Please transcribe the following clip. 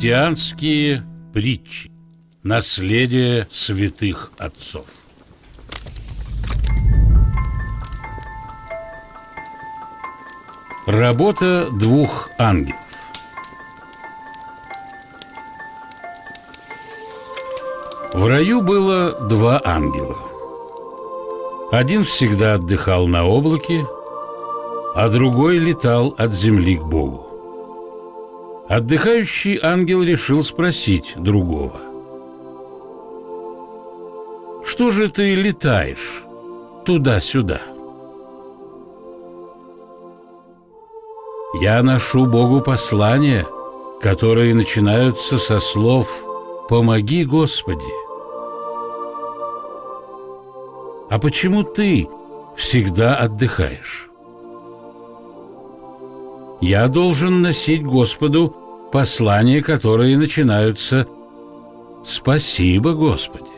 Христианские притчи. Наследие святых отцов. Работа двух ангелов. В раю было два ангела. Один всегда отдыхал на облаке, а другой летал от земли к Богу. Отдыхающий ангел решил спросить другого: «Что же ты летаешь туда-сюда?» «Я ношу Богу послания, которые начинаются со слов «Помоги, Господи». А почему ты всегда отдыхаешь?» «Я должен носить Господу послания, которые начинаются «Спасибо, Господи».